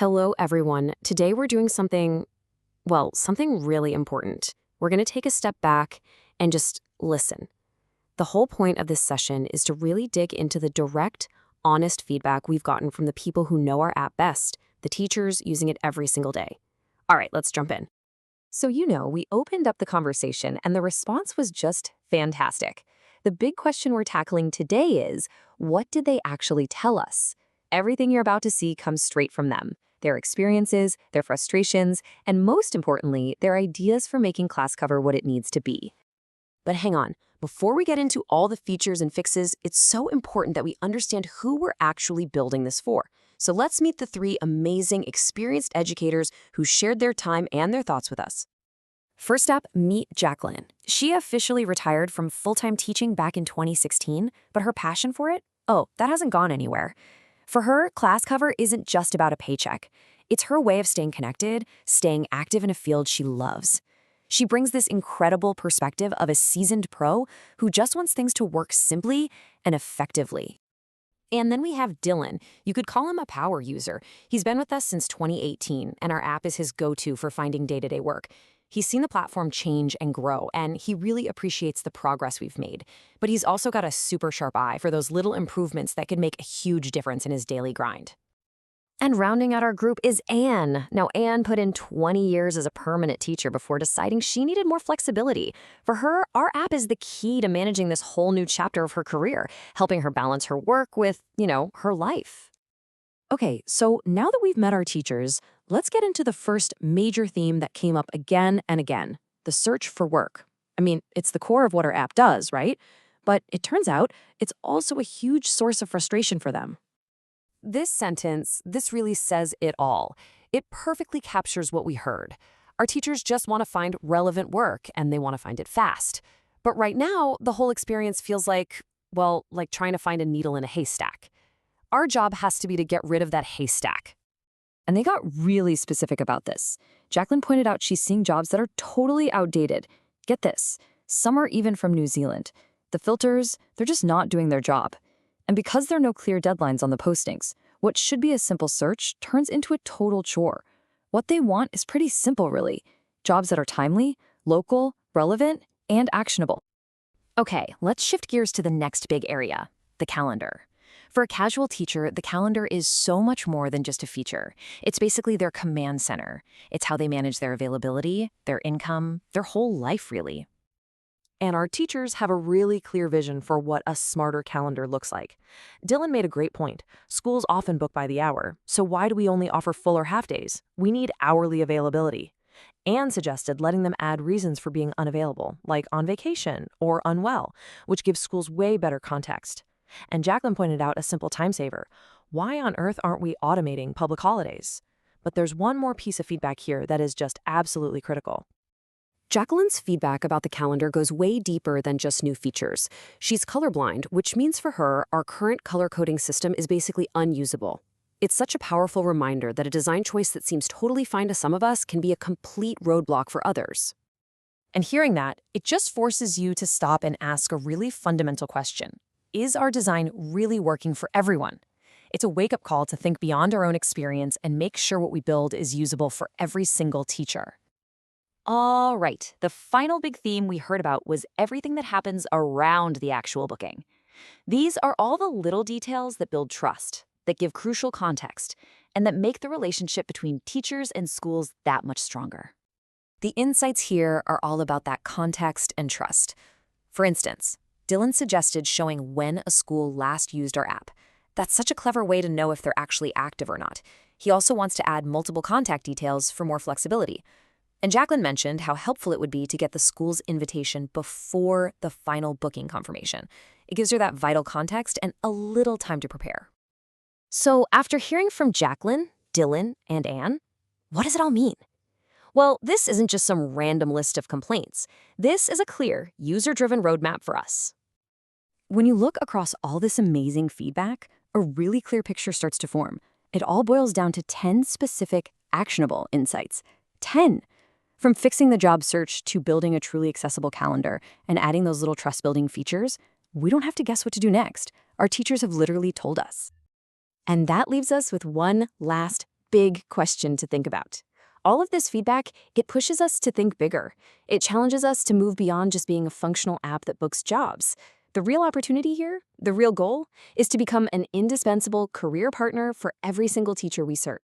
Hello, everyone. Today we're doing something really important. We're going to take a step back and just listen. The whole point of this session is to really dig into the direct, honest feedback we've gotten from the people who know our app best, the teachers using it every single day. All right, let's jump in. So, we opened up the conversation and the response was just fantastic. The big question we're tackling today is, what did they actually tell us? Everything you're about to see comes straight from them. Their experiences, their frustrations, and most importantly, their ideas for making class cover what it needs to be. But hang on, before we get into all the features and fixes, it's so important that we understand who we're actually building this for. So let's meet the three amazing, experienced educators who shared their time and their thoughts with us. First up, meet Jacqueline. She officially retired from full-time teaching back in 2016, but her passion for it? Oh, that hasn't gone anywhere. For her, class cover isn't just about a paycheck. It's her way of staying connected, staying active in a field she loves. She brings this incredible perspective of a seasoned pro who just wants things to work simply and effectively. And then we have Dylan. You could call him a power user. He's been with us since 2018, and our app is his go-to for finding day-to-day work. He's seen the platform change and grow, and he really appreciates the progress we've made. But he's also got a super sharp eye for those little improvements that could make a huge difference in his daily grind. And rounding out our group is Anne. Now, Anne put in 20 years as a permanent teacher before deciding she needed more flexibility. For her, our app is the key to managing this whole new chapter of her career, helping her balance her work with, her life. Okay, so now that we've met our teachers, let's get into the first major theme that came up again and again, the search for work. I mean, it's the core of what our app does, right? But it turns out it's also a huge source of frustration for them. This really says it all. It perfectly captures what we heard. Our teachers just want to find relevant work, and they want to find it fast. But right now, the whole experience feels like trying to find a needle in a haystack. Our job has to be to get rid of that haystack. And they got really specific about this. Jacqueline pointed out she's seeing jobs that are totally outdated. Get this, some are even from New Zealand. The filters, they're just not doing their job. And because there are no clear deadlines on the postings, what should be a simple search turns into a total chore. What they want is pretty simple, really. Jobs that are timely, local, relevant, and actionable. Okay, let's shift gears to the next big area, the calendar. For a casual teacher, the calendar is so much more than just a feature. It's basically their command center. It's how they manage their availability, their income, their whole life, really. And our teachers have a really clear vision for what a smarter calendar looks like. Dylan made a great point. Schools often book by the hour, so why do we only offer full or half days? We need hourly availability. Anne suggested letting them add reasons for being unavailable, like on vacation or unwell, which gives schools way better context. And Jacqueline pointed out a simple time saver. Why on earth aren't we automating public holidays? But there's one more piece of feedback here that is just absolutely critical. Jacqueline's feedback about the calendar goes way deeper than just new features. She's colorblind, which means for her, our current color coding system is basically unusable. It's such a powerful reminder that a design choice that seems totally fine to some of us can be a complete roadblock for others. And hearing that, it just forces you to stop and ask a really fundamental question. Is our design really working for everyone? It's a wake-up call to think beyond our own experience and make sure what we build is usable for every single teacher. All right, the final big theme we heard about was everything that happens around the actual booking. These are all the little details that build trust, that give crucial context, and that make the relationship between teachers and schools that much stronger. The insights here are all about that context and trust. For instance, Dylan suggested showing when a school last used our app. That's such a clever way to know if they're actually active or not. He also wants to add multiple contact details for more flexibility. And Jacqueline mentioned how helpful it would be to get the school's invitation before the final booking confirmation. It gives her that vital context and a little time to prepare. So after hearing from Jacqueline, Dylan, and Anne, what does it all mean? Well, this isn't just some random list of complaints. This is a clear, user-driven roadmap for us. When you look across all this amazing feedback, a really clear picture starts to form. It all boils down to 10 specific, actionable insights. 10! From fixing the job search to building a truly accessible calendar and adding those little trust-building features, we don't have to guess what to do next. Our teachers have literally told us. And that leaves us with one last big question to think about. All of this feedback, it pushes us to think bigger. It challenges us to move beyond just being a functional app that books jobs. The real opportunity here, the real goal, is to become an indispensable career partner for every single teacher we serve.